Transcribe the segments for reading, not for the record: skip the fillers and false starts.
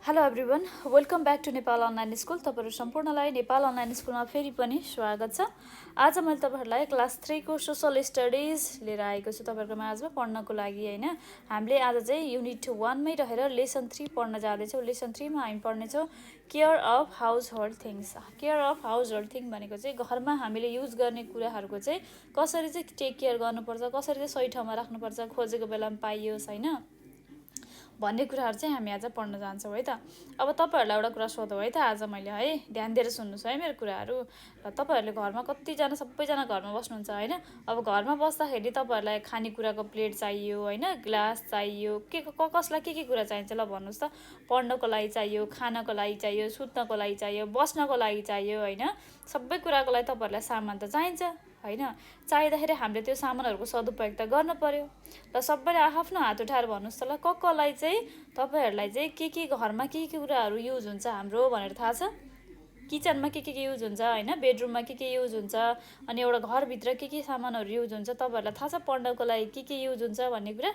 Hello everyone welcome back to Nepal online school. तपाईँहरू सम्पूर्णलाई Nepal online स्कुलमा फेरि पनि स्वागत छ। आज मैले तपाईँहरूलाई क्लास 3 को सोसल स्टडिज लिएर आएको छु तपाईँहरूको माझमा पढ्नको लागि हैन। हामीले आज चाहिँ युनिट 1 मै रहेर लेसन 3 पढ्न जाँदैछौँ। लेसन 3 मा हामी पढ्नेछौँ care of household things. Care of household thing भनेको चाहिँ घरमा हामीले युज गर्ने कुराहरूको चाहिँ कसरी चाहिँ टेक केयर गर्नुपर्छ, कसरी चाहिँ सही ठाउँमा राख्नुपर्छ, खोजेको बेलामा पाइयोस् हैन भन्ने कुराहरू चाहिँ हामी आज पढ्न जान्छौँ है त। अब तपाईँहरूलाई एउटा कुरा सोधौँ है त आज मैले है, ध्यान दिएर सुन्नुहोस् है मेरो कुराहरू। र तपाईँहरूले घरमा कतिजना सबैजना घरमा बस्नुहुन्छ होइन। अब घरमा बस्दाखेरि तपाईँहरूलाई खानेकुराको प्लेट चाहियो होइन, ग्लास चाहियो, कसलाई के कुरा चाहिन्छ ल भन्नुहोस् त। पढ्नको लागि चाहियो, खानको लागि चाहियो, सुत्नको लागि चाहियो, बस्नको लागि चाहियो होइन। सबै कुराको लागि तपाईँहरूलाई सामान त चाहिन्छ होइन। चाहिँदाखेरि हामीले त्यो सामानहरूको सदुपयोग त गर्न पर्यो। र सबैले आफ्नो हात उठाएर भन्नुहोस् त ल, कसलाई चाहिँ तपाईँहरूलाई चाहिँ के घरमा के कुराहरू युज हुन्छ हाम्रो भनेर थाहा छ? किचनमा के युज हुन्छ होइन, बेडरुममा के युज हुन्छ, अनि एउटा घरभित्र के सामानहरू युज हुन्छ तपाईँहरूलाई थाहा छ? पढ्नको लागि के युज हुन्छ भन्ने कुरा।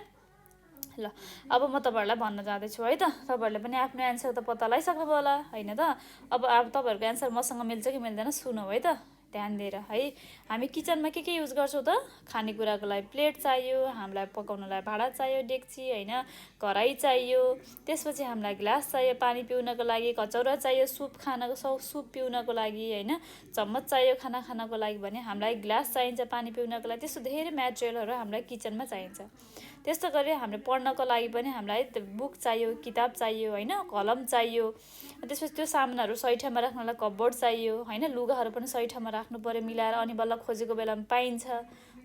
ल अब म तपाईँहरूलाई भन्न जाँदैछु है त। तपाईँहरूले पनि आफ्नो एन्सर त पत्ता लगाइसक्नुभयो होला होइन त। अब तपाईँहरूको एन्सर मसँग मिल्छ कि मिल्दैन सुनौ है त ध्यान दिएर है। हामी किचनमा के युज गर्छौँ त? खानेकुराको लागि प्लेट चाहियो, हामीलाई पकाउनलाई भाँडा चाहियो, डेक्ची होइन, कराही चाहियो, त्यसपछि हामीलाई ग्लास चाहियो पानी पिउनको लागि, कचौरा चाहियो सुप पिउनको लागि होइन, चम्मच चाहियो खाना खानको लागि भने हामीलाई ग्लास चाहिन्छ पानी पिउनको लागि। त्यस्तो धेरै मेटेरियलहरू हामीलाई किचनमा चाहिन्छ। त्यस्तो गरी हामीले पढ्नको लागि पनि हामीलाई बुक चाहियो, किताब चाहियो होइन, कलम चाहियो। त्यसपछि त्यो सामानहरू सही ठाउँमा राख्नलाई कपबोर्ड चाहियो होइन, लुगाहरू पनि सही ठाउँमा राख्नु पर्यो मिलाएर, अनि बल्ल खोजेको बेलामा पाइन्छ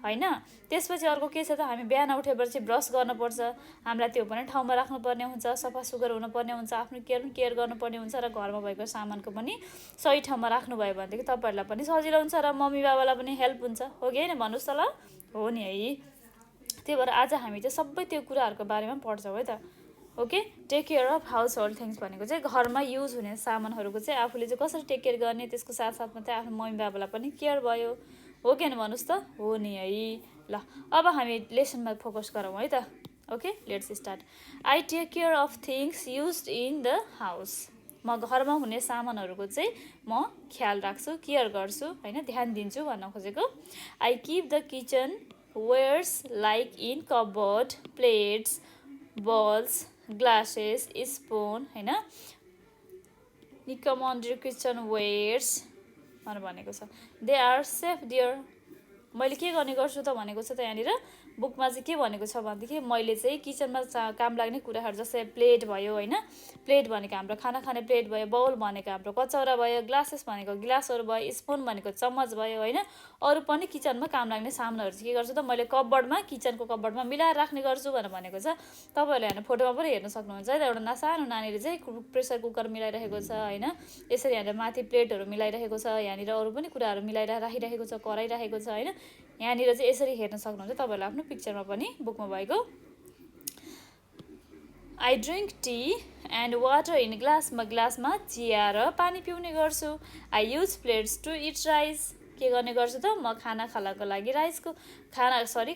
होइन। त्यसपछि अर्को के छ त, हामी बिहान उठेपछि ब्रस गर्नुपर्छ, हामीलाई त्यो पनि ठाउँमा राख्नुपर्ने हुन्छ, सफा सुग्घर हुनुपर्ने हुन्छ, आफ्नो केयर गर्नुपर्ने हुन्छ, र घरमा भएको सामानको पनि सही ठाउँमा राख्नुभयो भनेदेखि तपाईँहरूलाई पनि सजिलो हुन्छ र मम्मी बाबालाई पनि हेल्प हुन्छ, हो कि होइन भन्नुहोस् त ल। हो नि है। त्यही भएर आज हामी चाहिँ सबै त्यो कुराहरूको बारेमा पढ्छौँ है त। Okay, take care of household things भनेको चाहिँ घरमा युज हुने सामानहरूको चाहिँ आफूले चाहिँ कसरी टेक केयर गर्ने, त्यसको साथसाथमा चाहिँ आफ्नो मम्मी बाबालाई पनि केयर भयो, हो कि होइन भन्नुहोस् त। हो नि है। ल अब हामी लेसनमा फोकस गरौँ है त। Okay let's start. I take care of things used in the house. म घरमा हुने सामानहरूको चाहिँ म ख्याल राख्छु, केयर गर्छु होइन, ध्यान दिन्छु भन्न खोजेको। I keep the kitchen wares like in cupboard, plates, bowls, glasses, spoon होइन, निकम अन्डर किचन वेयर्स भनेको छ। They are safe dear. मैले के गर्ने गर्छु त भनेको छ त यहाँनिर बुकमा चाहिँ के भनेको छ भनेदेखि मैले चाहिँ किचनमा काम लाग्ने कुराहरू जस्तै प्लेट भयो होइन, प्लेट भनेको हाम्रो खाना खाने प्लेट भयो, बाउल भनेको हाम्रो कचौरा भयो, ग्लासेस भनेको गिलासहरू भयो, स्पुन भनेको चम्मच भयो होइन। अरू पनि किचनमा काम लाग्ने सामानहरू चाहिँ के गर्छु त मैले कपबोर्डमा, किचनको कपबोर्डमा मिलाएर राख्ने गर्छु भनेर भनेको छ। तपाईँहरूले हेर्नु फोटोमा पनि हेर्न सक्नुहुन्छ है त। एउटा सानो नानीले चाहिँ प्रेसर कुकर मिलाइरहेको छ होइन, यसरी यहाँनिर माथि प्लेटहरू मिलाइरहेको छ, यहाँनिर अरू पनि कुराहरू मिलाएर राखिरहेको छ, कराइरहेको छ होइन। यहाँनिर चाहिँ यसरी हेर्न सक्नुहुन्छ तपाईँहरूले आफ्नो पिक्चरमा पनि बुकमा भएको। I drink tea and water in glass. म ग्लासमा चिया र पानी पिउने गर्छु। I use plates to eat rice. के गर्ने गर्छु त म खाना खानको लागि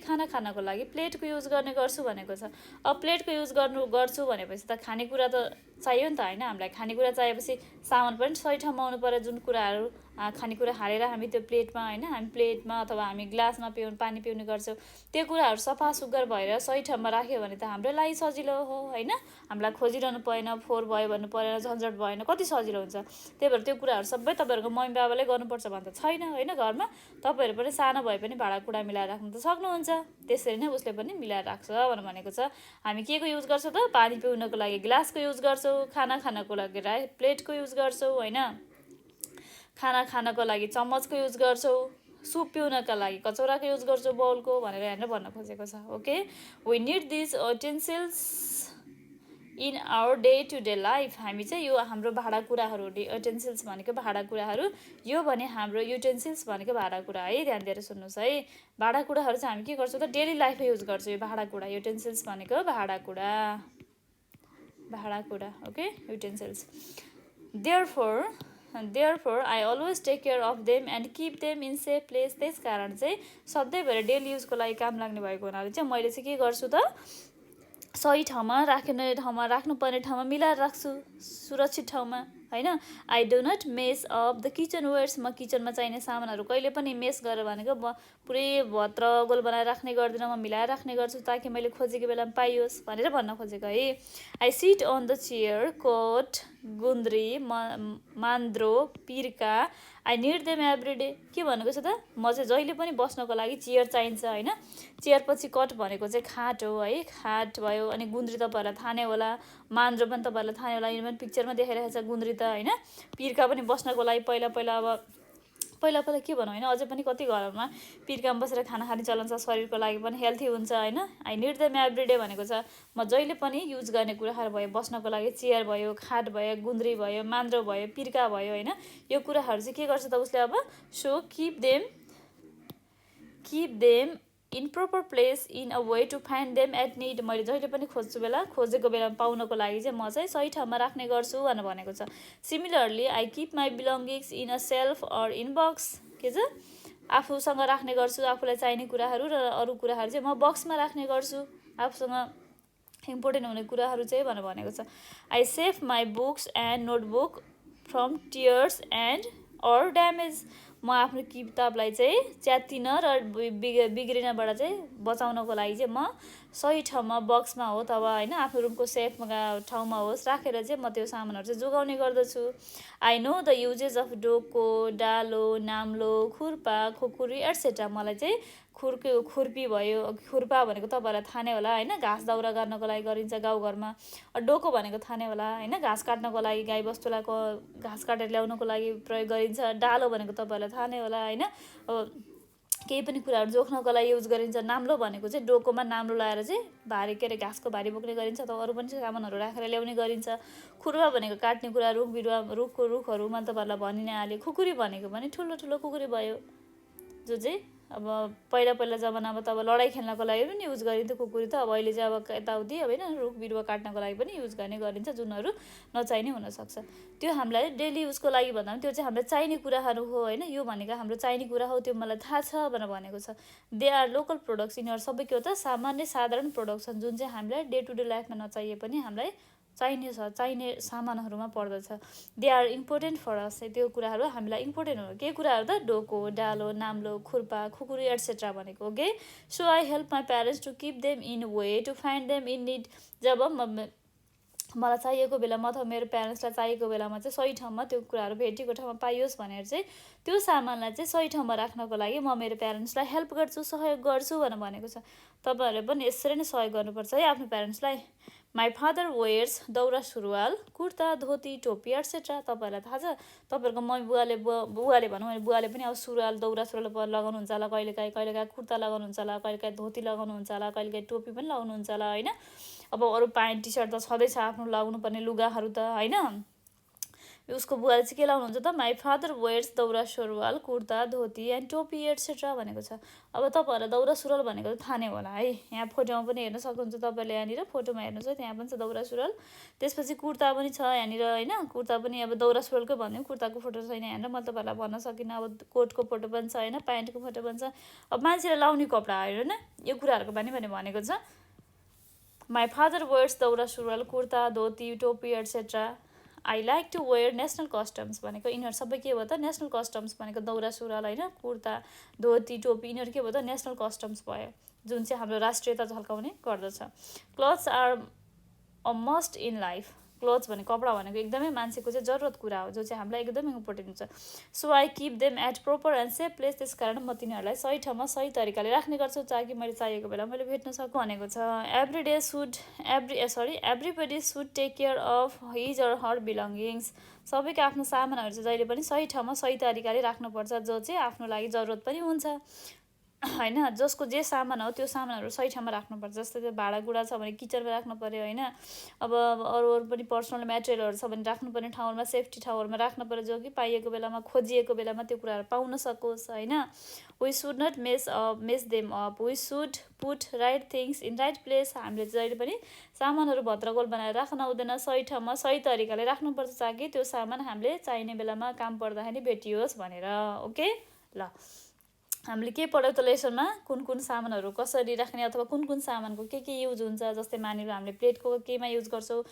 खाना खानको लागि प्लेटको युज गर्ने गर्छु भनेको छ। अब प्लेटको युज गर्छु भनेपछि त खानेकुरा त चाहियो नि त होइन। हामीलाई खानेकुरा चाहिएपछि सामान पनि सही ठाउँमा आउनु पर्यो। जुन कुराहरू खानेकुरा हालेर हामी त्यो प्लेटमा होइन, हामी प्लेटमा अथवा हामी ग्लासमा पानी पिउने गर्छौँ, त्यो कुराहरू सफा सुग्घर भएर सही ठाउँमा राख्यो भने त हाम्रो लागि सजिलो हो होइन। हामीलाई खोजिरहनु परेन, फोहोर भयो भन्नु परेन, झन्झट भएन, कति सजिलो हुन्छ। त्यही भएर त्यो कुराहरू सबै तपाईँहरूको मम्मी बाबाले गर्नुपर्छ भने त छैन होइन। घरमा तपाईँहरू पनि सानो भए पनि भाँडाकुँडा मिलाएर राख्नु त सक्नुहुन्छ, त्यसरी नै उसले पनि मिलाएर राख्छ भनेको छ। हामी के को युज गर्छौँ त? पानी पिउनको लागि ग्लासको युज गर्छौँ, खाना खानको लागि प्लेटको युज गर्छौँ होइन, खाना खानको लागि चम्मचको युज गर्छौँ, सुप पिउनका लागि कचौराको युज गर्छौँ, बाउलको भनेर हेरेर भन्न खोजेको छ। Okay, we need this utensils in our day to day life. हामी चाहिँ यो हाम्रो भाँडाकुँडाहरू, युटेन्सिल्स भनेको भाँडाकुँडाहरू, यो भने हाम्रो युटेन्सिल्स भनेको भाँडाकुँडा है। ध्यान दिएर सुन्नुहोस् है। भाँडाकुँडाहरू चाहिँ हामी के गर्छौँ त डेली लाइफमा युज गर्छौँ। यो भाँडाकुँडा, युटेन्सिल्स भनेको भाँडाकुँडा। Okay, utensils. Therefore, I always take care of them and keep them in safe place. त्यस कारण चाहिँ सधैँभरि डेली युजको लागि काम लाग्ने भएको हुनाले चाहिँ मैले चाहिँ के गर्छु त सही ठाउँमा राख्नुपर्ने ठाउँमा मिलाएर राख्छु, सुरक्षित ठाउँमा होइन। I do not mess up the kitchenwares, म किचनमा चाहिने सामानहरू कहिले पनि मेस गरेर भनेको पुरै भत्रगोल बनाएर राख्ने गर्दिनँ, म मिलाएर राख्ने गर्छु ताकि मैले खोजेको बेलामा पाइयोस् भनेर भन्न खोजेको है। I sit on the chair, coat, गुन्द्री, मान्द्रो, पिर्का, I need them every day. के भनेको छ त, म चाहिँ जहिले पनि बस्नको लागि चेयर चाहिन्छ होइन। चेयर पछि कट भनेको चाहिँ खाट हो है, खाट भयो। अनि गुन्द्री तपाईँहरूलाई थाहा नै होला, मान्द्रो पनि तपाईँहरूलाई थाहा नै होला, यो पनि पिक्चरमा देखाइरहेको छ गुन्द्री त होइन। पिर्का पनि बस्नको लागि पहिला पहिला के भनौँ होइन, अझै पनि कति घरमा पिर्कामा बसेर खाना खाने चलन छ, शरीरको लागि पनि हेल्थी हुन्छ होइन। I need them every day भनेको छ म जहिले पनि युज गर्ने कुराहरू भयो, बस्नको लागि चेयर भयो, खाट भयो, गुन्द्री भयो, मान्द्रो भयो, पिर्का भयो होइन। यो कुराहरू चाहिँ के गर्छ त उसले अब, so keep them in proper place in a way to find them at need. मैले जहिले पनि खोजेको बेलामा पाउनको लागि चाहिँ म चाहिँ सही ठाउँमा राख्ने गर्छु भनेर भनेको छ। Similarly I keep my belongings in a shelf or in box. के छ, आफूसँग राख्ने गर्छु आफूलाई चाहिने कुराहरू, र अरू कुराहरू चाहिँ म बक्समा राख्ने गर्छु, आफूसँग इम्पोर्टेन्ट हुने कुराहरू चाहिँ भनेर भनेको छ। I save my books and notebook from tears and or damage. म आफ्नो किताबलाई चाहिँ च्यातिन र बिग्रिनबाट चाहिँ बचाउनको लागि चाहिँ म सही ठाउँमा बक्समा हो अथवा होइन आफ्नो रुमको सेफमा ठाउँमा होस् राखेर चाहिँ म त्यो सामानहरू चाहिँ जोगाउने गर्दछु। I know the uses of डोको, डालो, नाम्लो, खुर्पा, खुकुरी एट्सेट्रा। मलाई चाहिँ खुर्पी भयो, खुर्पा भनेको तपाईँहरूलाई थाहा नै होला होइन, घाँस दाउरा गर्नको लागि गरिन्छ गाउँघरमा। डोको भनेको थाहा नै होला होइन, घाँस काट्नको लागि गाईबस्तुलाई घाँस काटेर ल्याउनको लागि प्रयोग गरिन्छ। डालो भनेको तपाईँहरूलाई थाहा नै होला होइन, अब केही पनि कुराहरू जोख्नको लागि युज गरिन्छ। नाम्लो भनेको चाहिँ डोकोमा नाम्लो लगाएर चाहिँ भारी के अरे घाँसको भारी बोक्ने गरिन्छ, अथवा अरू पनि सामानहरू राखेर ल्याउने गरिन्छ। खुरुवा भनेको काट्ने कुरा, रुखहरूमा तपाईँहरूलाई भनि नै हालेँ। खुकुरी भनेको पनि ठुलो ठुलो खुकुरी भयो, जो चाहिँ अब पहिला जमानामा त अब लडाइँ खेल्नको लागि पनि युज गरिन्थ्यो खुकुरी त। अब अहिले चाहिँ अब यताउति अब होइन रुख बिरुवा काट्नको लागि पनि युज गर्ने गरिन्छ, जुनहरू नचाहिने हुनसक्छ। त्यो हामीलाई डेली युजको लागि भन्दा पनि त्यो चाहिँ हामीलाई चाहिने कुराहरू हो होइन। यो भनेको हाम्रो चाहिने कुरा हो, त्यो मलाई थाहा छ भनेर भनेको छ। दे आर लोकल प्रोडक्ट्स, यिनीहरू सबै के हो त, सामान्य साधारण प्रोडक्ट्स छन्, जुन चाहिँ हामीलाई डे टु डे लाइफमा नचाहिए पनि हामीलाई चाहिने सामानहरूमा पर्दछ। दे आर इम्पोर्टेन्ट फर अस, त्यो कुराहरू हामीलाई इम्पोर्टेन्ट हो। के कुराहरू त, डोको, डालो, नाम्लो, खुर्पा, खुकुरी एट्सेट्रा भनेको। Okay, so I help my parents to keep them in way to find them in need. जब मलाई चाहिएको बेलामा अथवा मेरो प्यारेन्ट्सलाई चाहिएको बेलामा चाहिँ सही ठाउँमा त्यो कुराहरू भेटेको ठाउँमा पाइयोस् भनेर चाहिँ त्यो सामानलाई चाहिँ सही ठाउँमा राख्नको लागि म मेरो प्यारेन्ट्सलाई हेल्प गर्छु, सहयोग गर्छु भनेर भनेको छ। तपाईँहरूले पनि यसरी नै सहयोग गर्नुपर्छ है आफ्नो प्यारेन्ट्सलाई। माई फादर वेयर्स दौरा सुरुवाल, कुर्ता, धोती, टोपी एट्सेट्रा। तपाईँहरूलाई थाहा छ, तपाईँहरूको मम्मी बुवाले भनौँ भने बुवाले पनि अब दौरा सुरुवाल लगाउनुहुन्छ होला, कहिलेकाहीँ कुर्ता लगाउनुहुन्छ होला, कहिलेकाहीँ धोती लगाउनुहुन्छ होला, कहिलेकाहीँ टोपी पनि लगाउनुहुन्छ होला होइन। अब अरू प्यान्ट टी सर्ट त छँदैछ आफ्नो लगाउनुपर्ने लुगाहरू त होइन। उसको बुवाले चाहिँ के लाउनुहुन्छ त, माई फादर वेयर्स दौरा सुरुवाल, कुर्ता, धोती एन्ड टोपी एट्सेट्रा भनेको छ। अब तपाईँहरूलाई दौरा सुरुवाल भनेको थाहा नै होला है, यहाँ फोटोमा पनि हेर्न सक्नुहुन्छ तपाईँले, यहाँनिर फोटोमा हेर्नुहोस्, त्यहाँ पनि छ दौरा सुरुवाल। त्यसपछि कुर्ता पनि छ यहाँनिर होइन, कुर्ता पनि अब दौरा सुरुवालकै भनिदिउँ, कुर्ताको फोटो छैन यहाँनिर, म तपाईँहरूलाई भन्न सकिनँ। अब कोटको फोटो पनि छ होइन, प्यान्टको फोटो पनि छ। अब मान्छेले लाउने कपडा होइन, यो कुराहरूको पनि भनेको छ। माई फादर वेयर्स दौरा सुरुवाल, कुर्ता, धोती, टोपी etcetera. I like to wear national customs भनेको यिनीहरू सबै के भयो त, नेसनल कस्टम्स भनेको दौरा सुरुवाल होइन, कुर्ता, धोती, टोपी, यिनीहरू के भयो त, नेसनल कस्टम्स भयो, जुन चाहिँ हाम्रो राष्ट्रियता झल्काउने गर्दछ। Clothes are a must in life. Clothes भनेको कपडा भनेको एकदमै मान्छेको चाहिँ जरुरत कुरा हो, जो चाहिँ हामीलाई एकदमै इम्पोर्टेन्ट हुन्छ। So I keep them at proper and safe place. त्यस कारण म तिनीहरूलाई सही ठाउँमा सही तरिकाले राख्ने गर्छु ताकि मैले चाहिएको बेला मैले भेट्न सकूँ भनेको छ। Everybody should take care of his or her belongings. सबैको आफ्नो सामानहरू चाहिँ जहिले पनि सही ठाउँमा सही तरिकाले राख्नुपर्छ, जो चाहिँ आफ्नो लागि जरुरत पनि हुन्छ होइन। जसको जे सामान हो त्यो सामानहरू सही ठाउँमा राख्नुपर्छ। जस्तै त्यो भाँडाकुँडा छ भने किचनमा राख्नु पऱ्यो होइन। अब अरू पनि पर्सनल मेटेरियलहरू छ भने राख्नुपर्ने ठाउँहरूमा, सेफ्टी ठाउँहरूमा राख्नु पऱ्यो, जो कि पाइएको बेलामा खोजिएको बेलामा त्यो कुराहरू पाउन सकोस् होइन। We should not mess them up, we should put right things in right place. हामीले जहिले पनि सामानहरू भद्रगोल बनाएर राख्न हुँदैन, सही ठाउँमा सही तरिकाले राख्नुपर्छ ताकि त्यो सामान हामीले चाहिने बेलामा काम पर्दाखेरि भेटियोस् भनेर। ओके ल, हामीले के पढ्यौँ त लेसनमा कुन कुन सामानहरू कसरी राख्ने अथवा कुन कुन सामानको के युज हुन्छ। जस्तै मानिलो हामीले प्लेटको केमा युज गर्छौँ,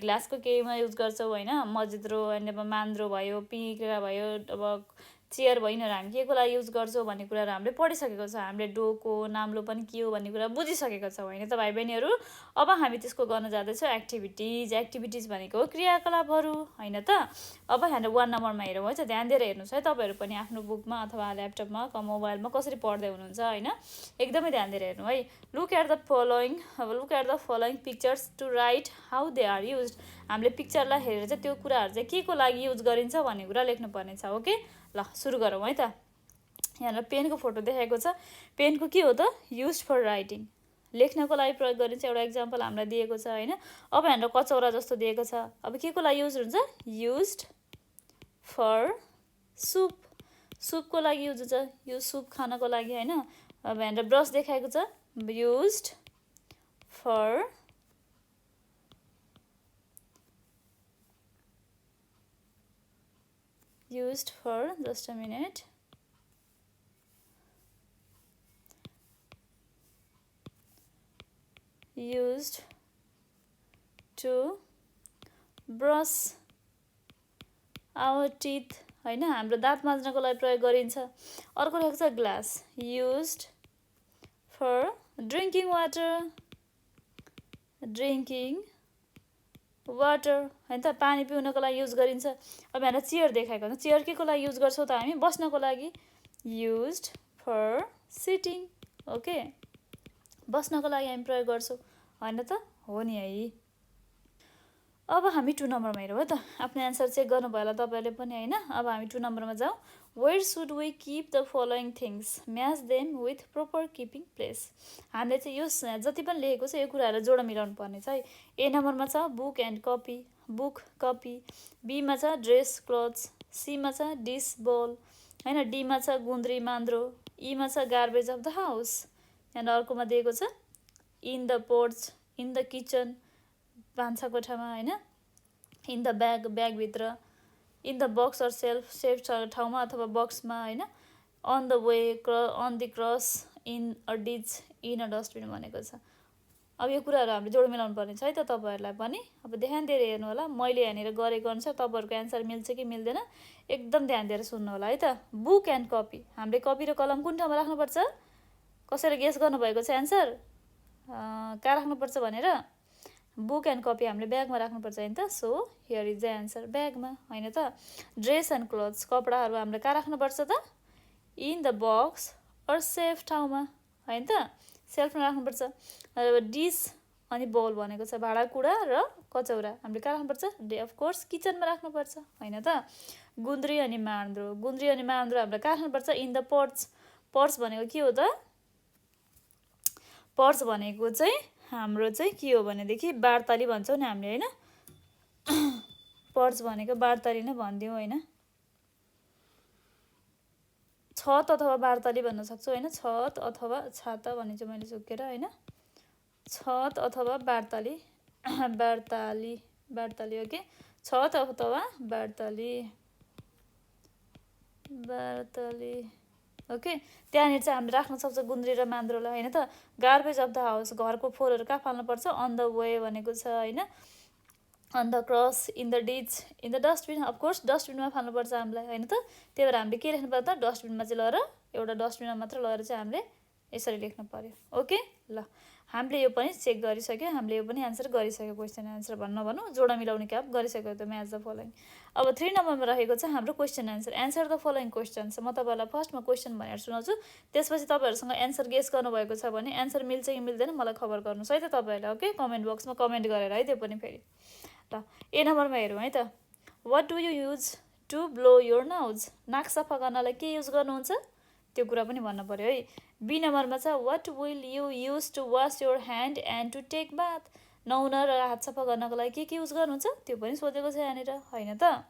ग्लासको केमा युज गर्छौँ होइन, मजिद्रो अनि अब मान्द्रो भयो, पिँगला भयो, अब चेयर भयो, यिनीहरू हामी के को लागि युज गर्छौँ भन्ने कुराहरू हामीले पढिसकेको छ। हामीले डोको नाम्लो पनि के हो भन्ने कुरा बुझिसकेको छौँ होइन त भाइ बहिनीहरू। अब हामी त्यसको गर्न जाँदैछौँ एक्टिभिटिज। एक्टिभिटिज भनेको क्रियाकलापहरू होइन त। अब हामीले 1 नम्बरमा हेरौँ है त, ध्यान दिएर हेर्नुहोस् है तपाईँहरू पनि आफ्नो बुकमा अथवा ल्यापटपमा मोबाइलमा कसरी पढ्दै हुनुहुन्छ होइन, एकदमै ध्यान दिएर हेर्नु है। लुक एट द फलोइङ, अब look at the following pictures to write how they are use. हामीले पिक्चरलाई हेरेर चाहिँ त्यो कुराहरू चाहिँ के को लागि युज गरिन्छ भन्ने कुरा लेख्नुपर्ने छ। ओके ल सुरु गरौँ है त। यहाँनिर पेनको फोटो देखाएको छ। पेनको के हो त, युज फर राइटिङ, लेख्नको लागि प्रयोग गरिन्छ। एउटा इक्जाम्पल हामीलाई दिएको छ होइन। अब यहाँनिर कचौरा जस्तो दिएको छ। अब के को लागि युज हुन्छ, युज्ड फर सुप, सुपको लागि युज हुन्छ, यो सुप खानको लागि होइन। अब यहाँनिर ब्रस देखाएको छ, used for just a minute, used to brush our teeth होइन, हाम्रो दाँत माझ्नको लागि प्रयोग गरिन्छ। अर्को रहेको छ glass, used for drinking water, drinking water होइन त, पानी पिउनको लागि युज गरिन्छ। अब यहाँ चेयर देखाएको छ। चेयर के को लागि युज गर्छौँ त हामी, बस्नको लागि, युज्ड फर सिटिङ। ओके, बस्नको लागि हामी प्रयोग गर्छौँ होइन त, हो नि है। अब हामी 2 नम्बरमा हेरौँ है त। आफ्नो एन्सर चेक गर्नुभयो होला तपाईँहरूले पनि होइन। अब हामी 2 नम्बरमा जाउँ। Where should we keep the following things, match them with proper keeping place. हामीले चाहिँ यो जति पनि लेखेको छ यो कुराहरू जोड मिलाउनु पर्ने छ है। ए नम्बरमा छ book and copy, book copy. बीमा छ ड्रेस क्लोथ्स, सीमा छ डिस बोल होइन, डीमा छ गुन्द्री मान्द्रो, ईमा छ गार्बेज अफ द हाउस। यहाँ अर्कोमा दिएको छ in the porch, in the kitchen भान्सा कोठामा होइन, in the bag bag, in the box or shelf safe ठाउँमा अथवा बक्समा होइन, on the way on the cross, in a ditch, in a dustbin भनेको छ। अब यो कुराहरू हामीले जोड मिलाउनु पर्ने छ है त तपाईँहरूलाई पनि। अब ध्यान दिएर हेर्नु होला, मैले यहाँनिर गरेको अनुसार तपाईँहरूको एन्सर मिल्छ कि मिल्दैन एकदम ध्यान दिएर सुन्नु होला है त। बुक एन्ड कपी, हामीले कपी र कलम कुन ठाउँमा राख्नुपर्छ, कसैले गेस गर्नुभएको छ एन्सर कहाँ राख्नुपर्छ भनेर, बुक एन्ड कपी हामीले ब्यागमा राख्नुपर्छ होइन त। So here is the answer, ब्यागमा होइन त। ड्रेस एन्ड क्लोथ्स, कपडाहरू हामीले कहाँ राख्नुपर्छ त, in the box or safe ठाउँमा होइन त, सेल्फमा राख्नुपर्छ। डिस अनि बोल भनेको छ भाँडाकुँडा र कचौरा, हामीले कहाँ राख्नुपर्छ, अफकोर्स किचनमा राख्नुपर्छ होइन त। गुन्द्री अनि मान्द्रो, गुन्द्री अनि मान्द्रो हामीले कहाँ राख्नुपर्छ, इन द पर्च। पर्च भनेको के हो त, पर्च भनेको चाहिँ हाम्रो चाहिँ के हो भनेदेखि बारताली भन्छौँ नि हामीले होइन, पर्च भनेको बारताली नै भनिदिउँ होइन, छत अथवा बारताली भन्न सक्छौँ होइन, छत अथवा छाता भनिन्छु मैले सुकेर होइन, छत अथवा बारताली, बारताली बारताली ओके, छत अथवा बारताली, बारताली ओके। त्यहाँनिर चाहिँ हामीले राख्न सक्छ गुन्द्री र मान्द्रोलाई होइन त। गार्बेज अफ द हाउस, घरको फोहोरहरू कहाँ फाल्नुपर्छ, अन द वे भनेको छ होइन, on the cross, in the ditch, in the dustbin, of course डस्टबिनमा फाल्नुपर्छ हामीलाई होइन त। त्यही भएर हामीले के लेख्नु पर्छ त, डस्टबिनमा चाहिँ लगेर एउटा डस्टबिनमा मात्र लगेर चाहिँ हामीले यसरी लेख्नु पर्यो। ओके ल, हामीले यो पनि चेक गरिसक्यो, हामीले यो पनि एन्सर गरिसक्यो, क्वेसन एन्सर भनौँ जोडा मिलाउने काम गरिसक्यो त, म्याच द फलोइङ। अब 3 नम्बरमा रहेको छ हाम्रो question answer, answer the following questions. म तपाईँहरूलाई फर्स्टमा क्वेसन भनेर सुनाउँछु, त्यसपछि तपाईँहरूसँग एन्सर गेस गर्नुभएको छ भने एन्सर मिल्छ कि मिल्दैन मलाई खबर गर्नुहोस् है त तपाईँहरूले। ओके, कमेन्ट बक्समा कमेन्ट गरेर है त्यो पनि फेरि ल। ए नम्बरमा हेरौँ है त। What do you use to blow your nose, नाक सफा गर्नलाई के युज गर्नुहुन्छ त्यो कुरा पनि भन्नु पर्यो है। बी नम्बरमा छ what will you use to wash your hand and to take bath, नुहाउन र हात सफा गर्नको लागि के युज गर्नुहुन्छ त्यो पनि सोधेको छ यहाँनिर होइन त।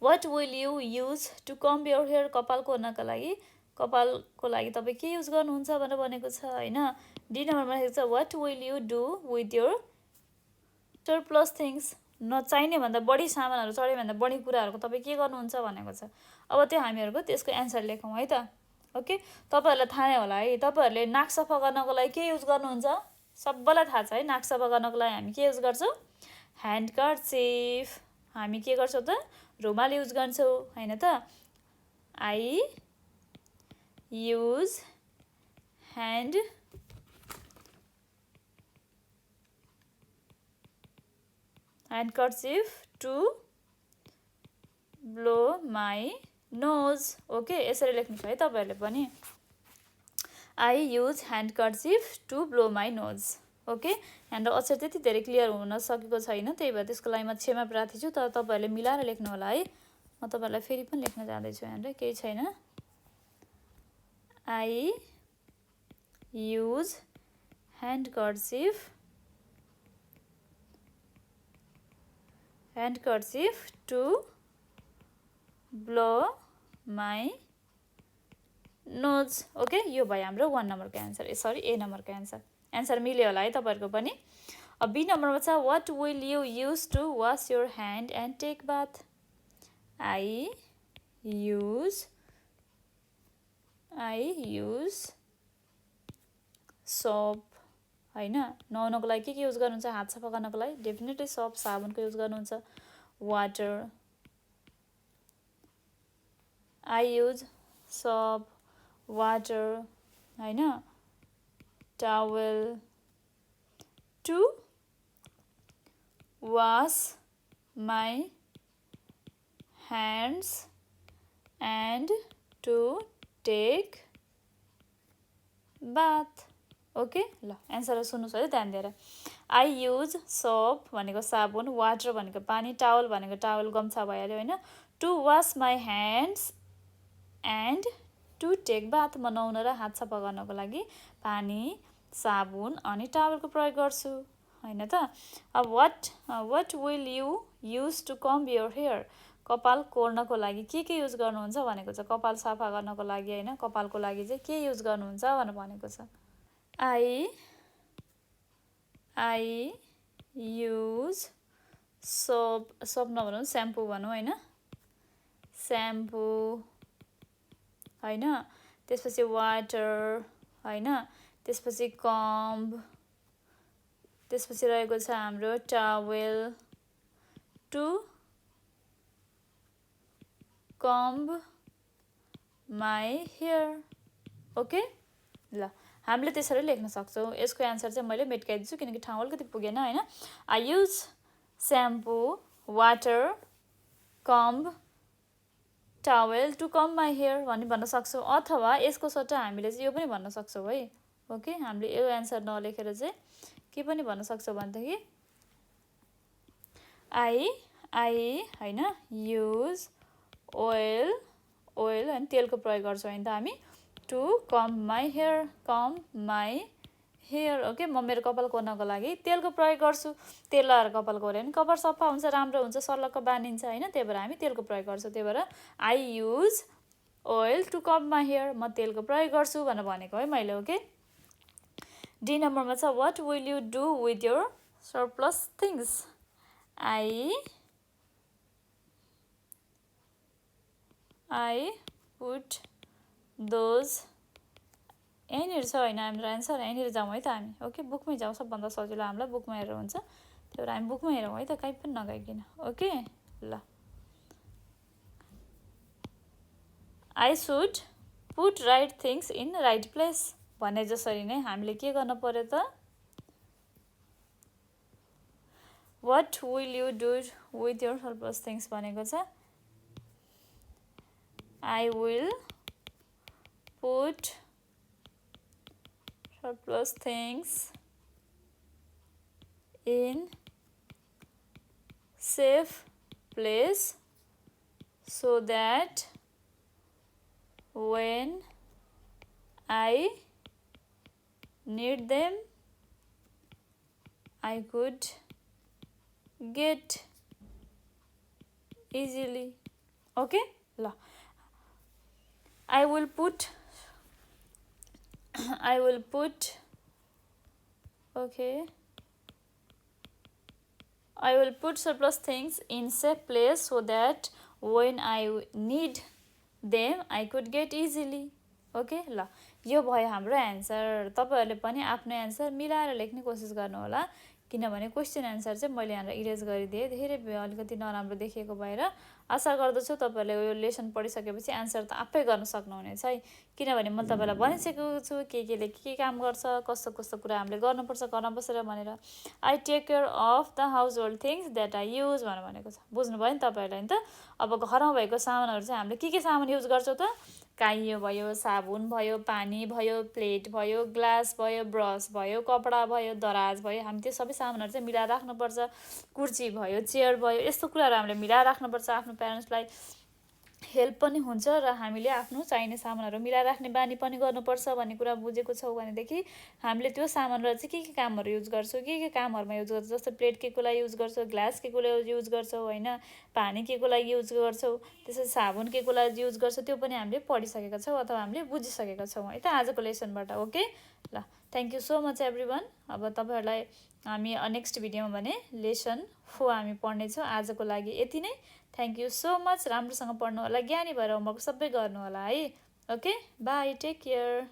What will you use to comb your hair, कपाल कोर्नको लागि, कपालको लागि तपाईँ के युज गर्नुहुन्छ भनेर भनेको छ होइन। डी नम्बरमा लेखेको छ what will you do with your surplus things, नचाहिने भन्दा बढी सामानहरू चढ्यो भन्दा बढी कुराहरूको तपाईँ के गर्नुहुन्छ भनेको छ। अब त्यो हामीहरूको त्यसको एन्सर लेखौँ है त। ओके, तपाईँहरूलाई थाहा नै होला है। तपाईँहरूले नाक सफा गर्नको लागि के युज गर्नुहुन्छ? सबैलाई थाहा छ है, नाक सफा गर्नको लागि हामी के युज गर्छौँ? ह्यान्डकर्चिफ। हामी के गर्छौँ त? रुमाल युज गर्छौँ होइन त? I use handkerchief to blow my nose. Okay, यसरी लेख्नुहोस् है तपाईँहरूले पनि। I use handkerchief to blow my nose. Okay, hand अक्षर त्यति धेरै क्लियर हुन सकेको छैन, त्यही भएर त्यसको लागि म क्षमा प्रार्थी छु, तर तपाईँहरूले मिलाएर लेख्नु होला है। म तपाईँहरूलाई फेरि पनि लेख्न जाँदैछु ह्यान्ड, केही छैन। आई युज ह्यान्डकर्चिफ to blow my nose. Okay, यो भयो हाम्रो 1 नम्बरको एन्सर, सरी ए नम्बरको एन्सर मिल्यो होला है तपाईँहरूको पनि। अब बी नम्बरमा छ what will you use to wash your hand and take bath? I use soap होइन, नुहाउनको लागि के युज गर्नुहुन्छ? हात सफा गर्नको लागि डेफिनेटली सोप, साबुनको युज गर्नुहुन्छ। Water, I use soap, water होइन, towel to wash my hands and to take bath. Okay, ल एन्सरलाई सुन्नुहोस् है ध्यान दिएर। आई युज सोप भनेको साबुन, वाटर भनेको पानी, टावल भनेको टावल गम्छा भइहाल्यो होइन। To wash my hands and to take bath, म नुहाउन र हात सफा गर्नको लागि पानी, साबुन अनि टावलको प्रयोग गर्छु होइन त। अब what will you use to comb your hair? कपाल कोर्नको लागि के युज गर्नुहुन्छ भनेको छ? कपाल सफा गर्नको लागि होइन, कपालको लागि चाहिँ के युज गर्नुहुन्छ भनेर भनेको छ। आई युज सोप नभनौँ, स्याम्पू भनौँ होइन, स्याम्पू होइन, त्यसपछि वाटर होइन, त्यसपछि कम्ब, त्यसपछि रहेको छ हाम्रो towel to comb my hair. Okay, ल हामीले त्यसरी लेख्न सक्छौँ। यसको एन्सर चाहिँ मैले मेटकाइदिन्छु किनकि ठाउँ अलिकति पुगेन होइन। I use shampoo, water, comb, towel to comb my hair भन्न सक्छौँ, अथवा यसको सट्टा हामीले चाहिँ यो पनि भन्न सक्छौँ है। ओके, हामीले यो एन्सर नलेखेर चाहिँ के पनि भन्न सक्छौँ भनेदेखि आई होइन युज ओइल होइन, तेलको प्रयोग गर्छौँ होइन त हामी, to comb my hair. Okay, म मेरो कपाल कोर्नको लागि तेलको प्रयोग गर्छु। तेल लगाएर कपाल कोर्यो भने कपाल सफा हुन्छ, राम्रो हुन्छ, सर्लक्क बानिन्छ होइन, त्यही भएर हामी तेलको प्रयोग गर्छौँ। त्यही भएर I use oil to comb my hair, म तेलको प्रयोग गर्छु भनेर भनेको है मैले। ओके, डी नम्बरमा छ what will you do with your surplus things? I put those, यहीँनिर छ होइन हाम्रो एन्सर, यहीँनिर जाउँ है त हामी। ओके, बुकमै जाउँ, सबभन्दा सजिलो हामीलाई बुकमा हेरेर हुन्छ, त्यही भएर हामी बुकमा हेरौँ है त, कहीँ पनि नगइकन। ओके, ल I should put right things in right place भने जसरी नै हामीले के गर्नु पर्यो त? What will you do with your surplus things भनेको छ I will put surplus things in safe place so that when I need them I could get easily. Okay, la I will put okay, I will put surplus things in safe place so that when I need them I could get easily. Okay ल यो भयो हाम्रो answer. तपाईँहरूले पनि आफ्नो answer मिलाएर लेख्ने कोसिस गर्नु होला, किनभने क्वेसन एन्सर चाहिँ मैले यहाँनिर इरेज गरिदिएँ, धेरै अलिकति नराम्रो देखिएको भएर। आशा गर्दछु तपाईँहरूले यो लेसन पढिसकेपछि एन्सर त आफै गर्न सक्नुहुनेछ है, किनभने मैले तपाईँलाई भनिसकेको छु केले के काम गर्छ, कस्तो कस्तो कुरा हामीले गर्नुपर्छ घरमा बसेर भनेर। I take care of the household things that I use भनेर भनेको छ। बुझ्नुभयो नि तपाईँहरूलाई नि त। अब घरमा भएको सामानहरू चाहिँ हामीले के सामान युज गर्छौँ त? काइयो भयो, साबुन भयो, पानी भयो, प्लेट भयो, ग्लास भयो, ब्रस भयो, कपडा भयो, दराज भयो, हामी त्यो सबै सामानहरू चाहिँ मिलाएर राख्नुपर्छ। कुर्सी भयो, चेयर भयो, यस्तो कुराहरू हामीले मिलाएर राख्नुपर्छ। आफ्नो प्यारेन्ट्सलाई हेल्प पनि हुन्छ र हामीले आफ्नो चाहिने सामानहरू मिलाएर राख्ने बानी पनि गर्नुपर्छ भन्ने कुरा बुझेको छौँ भनेदेखि हामीले त्यो सामानहरू चाहिँ के कामहरू युज गर्छौँ, के कामहरूमा युज गर्छौँ, जस्तो प्लेट के लागि युज गर्छौँ, ग्लास के युज गर्छौँ होइन, पानी के लागि युज गर्छौँ, त्यसपछि साबुन के लागि युज गर्छौँ, त्यो पनि हामीले पढिसकेका छौँ अथवा हामीले बुझिसकेका छौँ है त आजको लेसनबाट। ओके ल, thank you so much everyone. अब तपाईँहरूलाई हामी नेक्स्ट भिडियोमा भने लेसन 4 हामी पढ्नेछौँ। आजको लागि यति नै। Thank you so much. राम्रोसँग पढ्नु होला, ज्ञानी भएर होमवर्क सबै गर्नु होला है। Okay bye, take care.